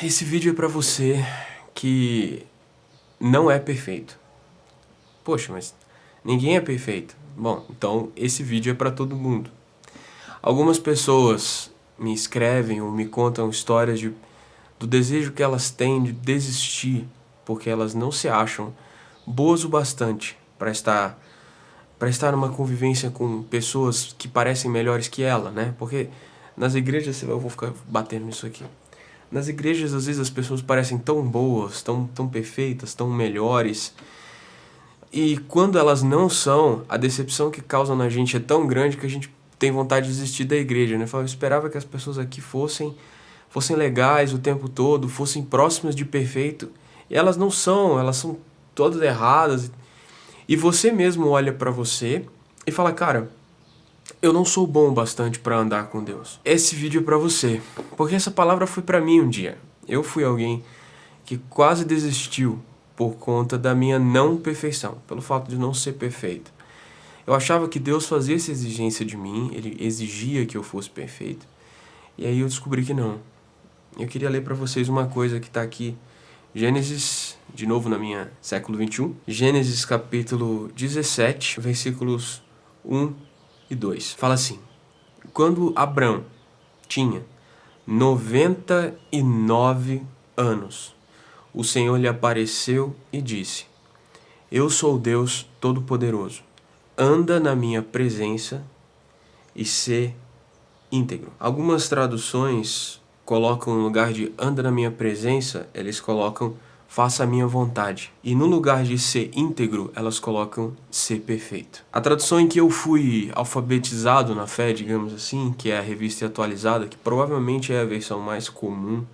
Esse vídeo é pra você que não é perfeito. Poxa, mas ninguém é perfeito. Bom, então esse vídeo é pra todo mundo. Algumas pessoas me escrevem ou me contam histórias do desejo que elas têm de desistir porque elas não se acham boas o bastante para estar numa convivência com pessoas que parecem melhores que ela, né? Porque nas igrejas, eu vou ficar batendo nisso aqui. Nas igrejas, às vezes, as pessoas parecem tão boas, tão perfeitas, tão melhores. E quando elas não são, a decepção que causam na gente é tão grande que a gente tem vontade de desistir da igreja, né? Eu esperava que as pessoas aqui fossem legais o tempo todo, fossem próximas de perfeito. E elas não são, elas são todas erradas. E você mesmo olha pra você e fala, cara, eu não sou bom o bastante para andar com Deus. Esse vídeo é para você, porque essa palavra foi para mim um dia. Eu fui alguém que quase desistiu por conta da minha não perfeição, pelo fato de não ser perfeito. Eu achava que Deus fazia essa exigência de mim, Ele exigia que eu fosse perfeito, e aí eu descobri que não. Eu queria ler para vocês uma coisa que está aqui, Gênesis, de novo na minha século 21, Gênesis capítulo 17, versículos 1 e 2. Fala assim: quando Abrão tinha 99 anos, o Senhor lhe apareceu e disse: Eu sou Deus Todo-Poderoso. Anda na minha presença e sê íntegro. Algumas traduções colocam no lugar de anda na minha presença, eles colocam faça a minha vontade. E no lugar de ser íntegro, elas colocam ser perfeito. A tradução em que eu fui alfabetizado na fé, digamos assim, que é a Revista Atualizada, que provavelmente é a versão mais comum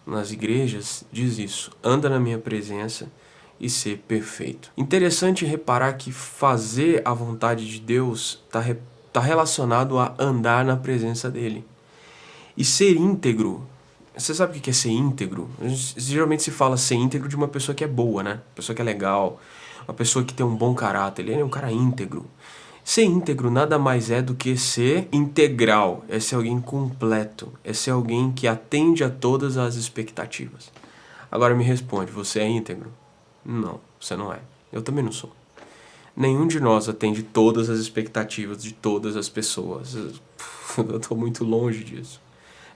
nas igrejas, diz isso: anda na minha presença e ser perfeito. Interessante reparar que fazer a vontade de Deus está relacionado a andar na presença dele. E ser íntegro, você sabe o que é ser íntegro? Geralmente se fala ser íntegro de uma pessoa que é boa, né? Uma pessoa que é legal, uma pessoa que tem um bom caráter, ele é um cara íntegro. Ser íntegro nada mais é do que ser integral, é ser alguém completo, é ser alguém que atende a todas as expectativas. Agora me responde, você é íntegro? Não, você não é. Eu também não sou. Nenhum de nós atende todas as expectativas de todas as pessoas. Eu estou muito longe disso.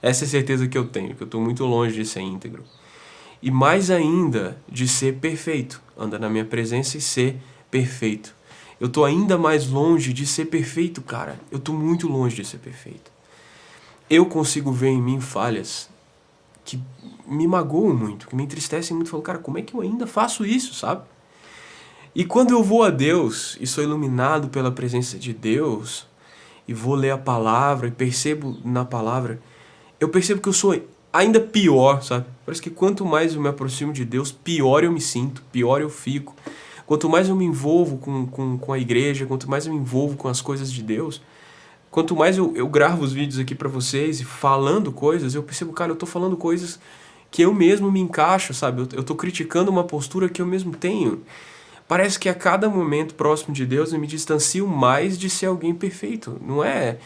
Essa é a certeza que eu tenho, que eu estou muito longe de ser íntegro. E mais ainda, de ser perfeito. Anda na minha presença e ser perfeito. Eu estou ainda mais longe de ser perfeito, cara. Eu estou muito longe de ser perfeito. Eu consigo ver em mim falhas que me magoam muito, que me entristecem muito. Eu falo, cara, como é que eu ainda faço isso, sabe? E quando eu vou a Deus e sou iluminado pela presença de Deus, e vou ler a palavra e percebo na palavra, eu percebo que eu sou ainda pior, sabe? Parece que quanto mais eu me aproximo de Deus, pior eu me sinto, pior eu fico. Quanto mais eu me envolvo com a igreja, quanto mais eu me envolvo com as coisas de Deus, quanto mais eu gravo os vídeos aqui pra vocês e falando coisas, eu percebo, cara, eu tô falando coisas que eu mesmo me encaixo, sabe? Eu tô criticando uma postura que eu mesmo tenho. Parece que a cada momento próximo de Deus eu me distancio mais de ser alguém perfeito. Não é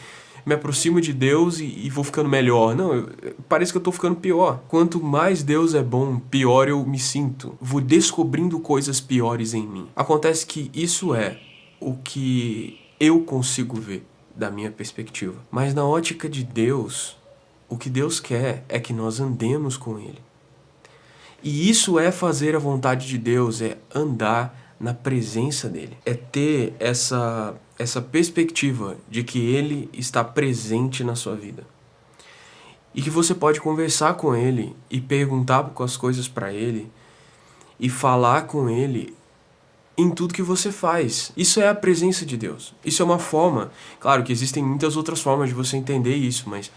me aproximo de Deus e vou ficando melhor. Não, parece que eu tô ficando pior. Quanto mais Deus é bom, pior eu me sinto. Vou descobrindo coisas piores em mim. Acontece que isso é o que eu consigo ver da minha perspectiva. Mas na ótica de Deus, o que Deus quer é que nós andemos com Ele. E isso é fazer a vontade de Deus, é andar na presença dele. É ter essa perspectiva de que ele está presente na sua vida. E que você pode conversar com ele e perguntar as coisas para ele e falar com ele em tudo que você faz. Isso é a presença de Deus. Isso é uma forma. Claro que existem muitas outras formas de você entender isso, mas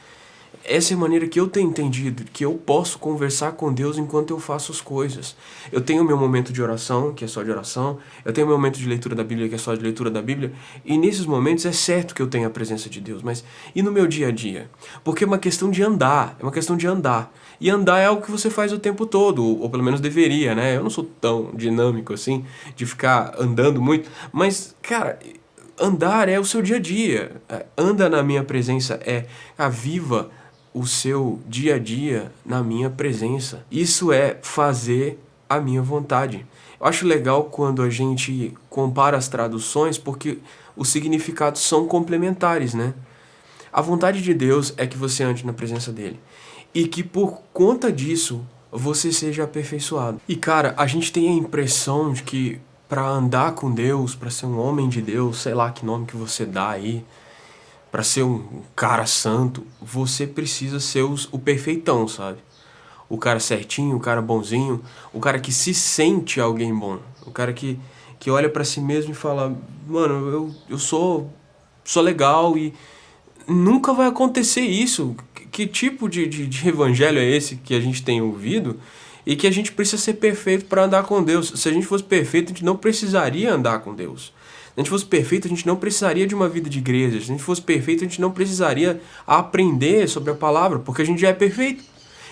essa é a maneira que eu tenho entendido, que eu posso conversar com Deus enquanto eu faço as coisas. Eu tenho o meu momento de oração, que é só de oração. Eu tenho o meu momento de leitura da Bíblia, que é só de leitura da Bíblia. E nesses momentos é certo que eu tenho a presença de Deus. Mas e no meu dia a dia? Porque é uma questão de andar. É uma questão de andar. E andar é algo que você faz o tempo todo, ou pelo menos deveria, né? Eu não sou tão dinâmico assim, de ficar andando muito. Mas, cara, andar é o seu dia a dia. Anda na minha presença, viva o seu dia a dia na minha presença. Isso é fazer a minha vontade. Eu acho legal quando a gente compara as traduções, porque os significados são complementares, né? A vontade de Deus é que você ande na presença dele. E que por conta disso, você seja aperfeiçoado. E cara, a gente tem a impressão de que para andar com Deus, para ser um homem de Deus, sei lá que nome que você dá aí, para ser um cara santo, você precisa ser o perfeitão, sabe? O cara certinho, o cara bonzinho, o cara que se sente alguém bom, o cara que olha pra si mesmo e fala, mano, eu sou legal. E nunca vai acontecer isso. Que tipo de evangelho é esse que a gente tem ouvido e que a gente precisa ser perfeito para andar com Deus? Se a gente fosse perfeito, a gente não precisaria andar com Deus. Se a gente fosse perfeito, a gente não precisaria de uma vida de igreja. Se a gente fosse perfeito, a gente não precisaria aprender sobre a palavra, porque a gente já é perfeito.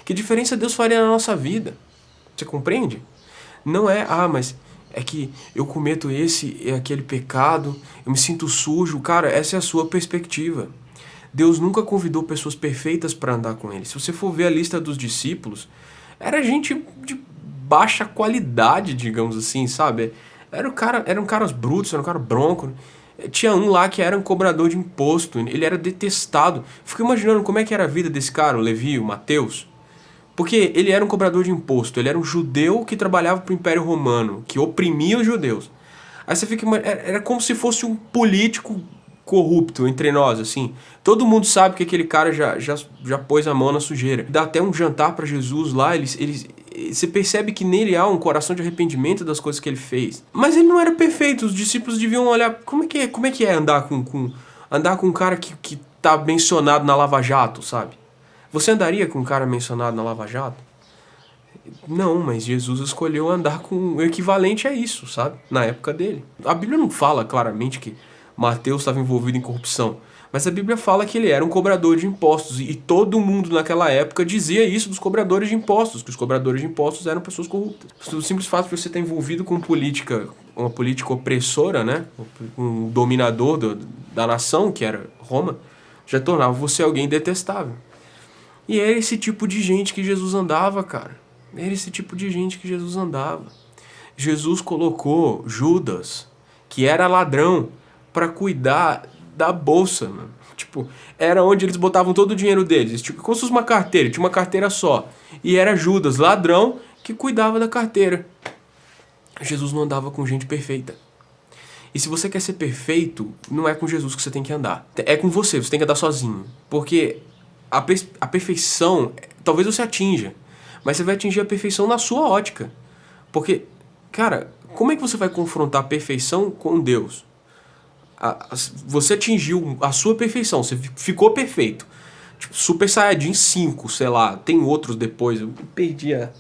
Que diferença Deus faria na nossa vida? Você compreende? Não é, mas é que eu cometo esse e aquele pecado, eu me sinto sujo. Cara, essa é a sua perspectiva. Deus nunca convidou pessoas perfeitas para andar com ele. Se você for ver a lista dos discípulos, era gente de baixa qualidade, digamos assim, sabe? Eram caras brutos, era um cara bronco. Tinha um lá que era um cobrador de imposto, ele era detestado. Fico imaginando como é que era a vida desse cara, o Levi, o Mateus. Porque ele era um cobrador de imposto, ele era um judeu que trabalhava para o Império Romano, que oprimia os judeus. Aí você fica, era como se fosse um político corrupto entre nós, assim. Todo mundo sabe que aquele cara já pôs a mão na sujeira. Dá até um jantar para Jesus lá, você percebe que nele há um coração de arrependimento das coisas que ele fez. Mas ele não era perfeito, os discípulos deviam olhar, como é que é andar com um cara que tá mencionado na Lava Jato, sabe? Você andaria com um cara mencionado na Lava Jato? Não, mas Jesus escolheu andar com o equivalente a isso, sabe? Na época dele. A Bíblia não fala claramente que Mateus estava envolvido em corrupção, mas a Bíblia fala que ele era um cobrador de impostos, e todo mundo naquela época dizia isso dos cobradores de impostos, que os cobradores de impostos eram pessoas corruptas. O simples fato de você estar envolvido com uma política opressora, né? Um dominador da nação, que era Roma, já tornava você alguém detestável. E era esse tipo de gente que Jesus andava, cara. Era esse tipo de gente que Jesus andava. Jesus colocou Judas, que era ladrão, para cuidar da bolsa, mano. Tipo, era onde eles botavam todo o dinheiro deles. Tipo, como se fosse uma carteira, tinha uma carteira só. E era Judas, ladrão, que cuidava da carteira. Jesus não andava com gente perfeita. E se você quer ser perfeito, não é com Jesus que você tem que andar. É com você tem que andar sozinho. Porque a perfeição, talvez você atinja, mas você vai atingir a perfeição na sua ótica. Porque, cara, como é que você vai confrontar a perfeição com Deus? Você atingiu a sua perfeição, você ficou perfeito. Tipo, Super Saiyajin 5, sei lá, tem outros depois, eu perdi a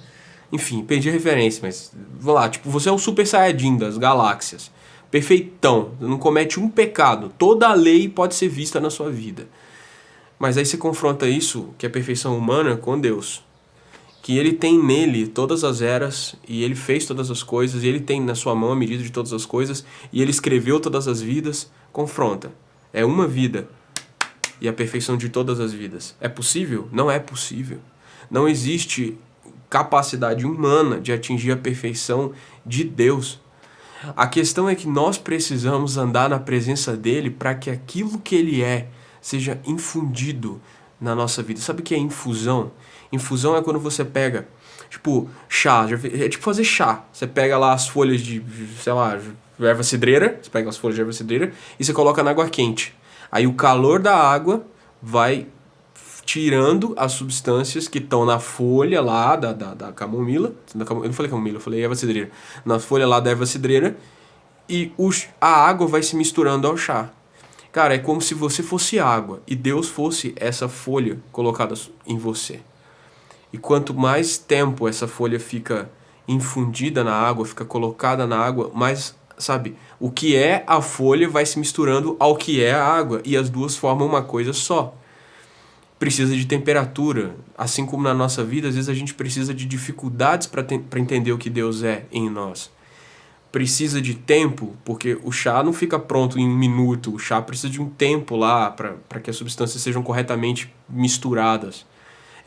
referência, mas vamos lá, tipo, você é um Super Saiyajin das galáxias, perfeitão, não comete um pecado, toda a lei pode ser vista na sua vida. Mas aí você confronta isso, que é a perfeição humana, com Deus. Que ele tem nele todas as eras, e ele fez todas as coisas, e ele tem na sua mão a medida de todas as coisas, e ele escreveu todas as vidas. Confronta. É uma vida e a perfeição de todas as vidas. É possível? Não é possível. Não existe capacidade humana de atingir a perfeição de Deus. A questão é que nós precisamos andar na presença dele para que aquilo que ele é seja infundido na nossa vida. Sabe o que é infusão? Infusão é quando você pega, tipo, chá. É tipo fazer chá. Você pega lá as folhas de, sei lá, erva cidreira. Você pega as folhas de erva cidreira e você coloca na água quente. Aí o calor da água vai tirando as substâncias que estão na folha lá da camomila. Eu não falei camomila, eu falei erva cidreira. Na folha lá da erva cidreira. E a água vai se misturando ao chá. Cara, é como se você fosse água e Deus fosse essa folha colocada em você. E quanto mais tempo essa folha fica infundida na água, fica colocada na água, mais, sabe, o que é a folha vai se misturando ao que é a água, e as duas formam uma coisa só. Precisa de temperatura, assim como na nossa vida, às vezes a gente precisa de dificuldades para entender o que Deus é em nós. Precisa de tempo, porque o chá não fica pronto em um minuto, o chá precisa de um tempo lá para que as substâncias sejam corretamente misturadas.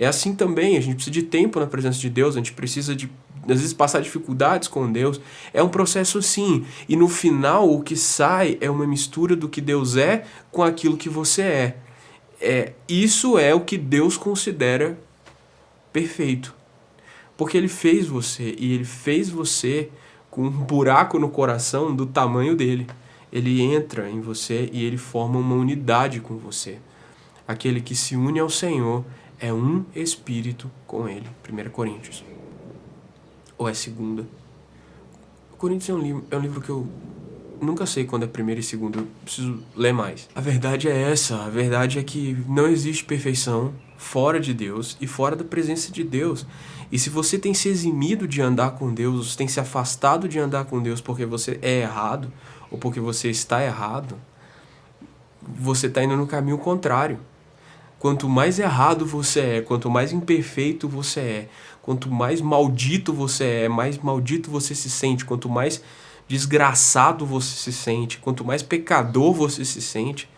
É assim também, a gente precisa de tempo na presença de Deus, a gente precisa de, às vezes, passar dificuldades com Deus. É um processo sim, e no final o que sai é uma mistura do que Deus é com aquilo que você é. Isso é o que Deus considera perfeito. Porque Ele fez você, e Ele fez você com um buraco no coração do tamanho dele. Ele entra em você e Ele forma uma unidade com você. Aquele que se une ao Senhor é um espírito com Ele. 1 Coríntios. Ou é 2? Coríntios é um livro que eu nunca sei quando é 1º e 2º, eu preciso ler mais. A verdade é essa, a verdade é que não existe perfeição fora de Deus e fora da presença de Deus. E se você tem se eximido de andar com Deus, você tem se afastado de andar com Deus porque você é errado, ou porque você está errado, você está indo no caminho contrário. Quanto mais errado você é, quanto mais imperfeito você é, quanto mais maldito você é, mais maldito você se sente, quanto mais desgraçado você se sente, quanto mais pecador você se sente,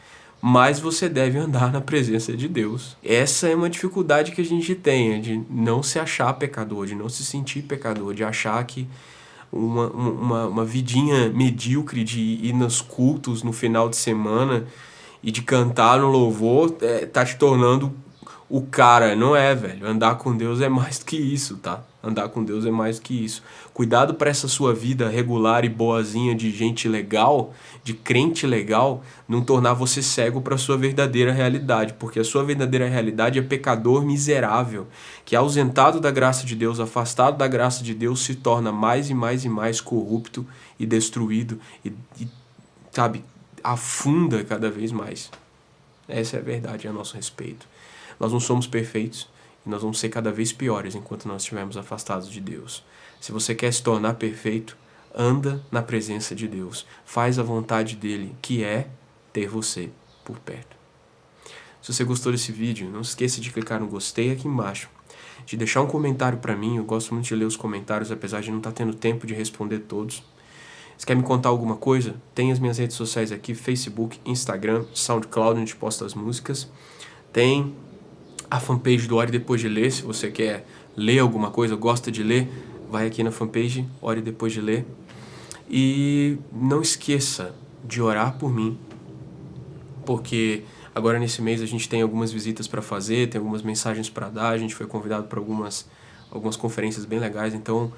mais você deve andar na presença de Deus. Essa é uma dificuldade que a gente tem, de não se achar pecador, de não se sentir pecador, de achar que uma vidinha medíocre de ir nos cultos no final de semana e de cantar no louvor tá te tornando o cara. Não é, velho. Andar com Deus é mais do que isso, tá? Andar com Deus é mais do que isso. Cuidado para essa sua vida regular e boazinha de gente legal, de crente legal, não tornar você cego para a sua verdadeira realidade, porque a sua verdadeira realidade é pecador miserável, que ausentado da graça de Deus, afastado da graça de Deus, se torna mais e mais e mais corrupto e destruído e sabe, afunda cada vez mais. Essa é a verdade a nosso respeito. Nós não somos perfeitos e nós vamos ser cada vez piores enquanto nós estivermos afastados de Deus. Se você quer se tornar perfeito, anda na presença de Deus. Faz a vontade dele, que é ter você por perto. Se você gostou desse vídeo, não se esqueça de clicar no gostei aqui embaixo, de deixar um comentário para mim. Eu gosto muito de ler os comentários, apesar de não estar tendo tempo de responder todos. Se quer me contar alguma coisa, tem as minhas redes sociais aqui, Facebook, Instagram, SoundCloud, onde a gente posta as músicas. Tem a fanpage do Ore Depois de Ler, se você quer ler alguma coisa, gosta de ler, vai aqui na fanpage, Ore Depois de Ler. E não esqueça de orar por mim, porque agora nesse mês a gente tem algumas visitas para fazer, tem algumas mensagens para dar, a gente foi convidado para algumas conferências bem legais, então,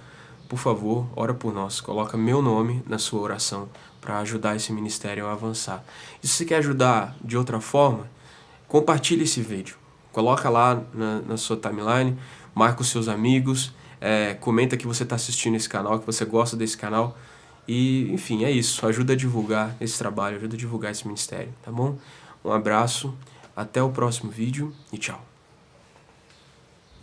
por favor, ora por nós, coloca meu nome na sua oração para ajudar esse ministério a avançar. E se você quer ajudar de outra forma, compartilhe esse vídeo. Coloca lá na sua timeline, marca os seus amigos, comenta que você está assistindo esse canal, que você gosta desse canal. E, enfim, é isso. Ajuda a divulgar esse trabalho, ajuda a divulgar esse ministério, tá bom? Um abraço, até o próximo vídeo e tchau.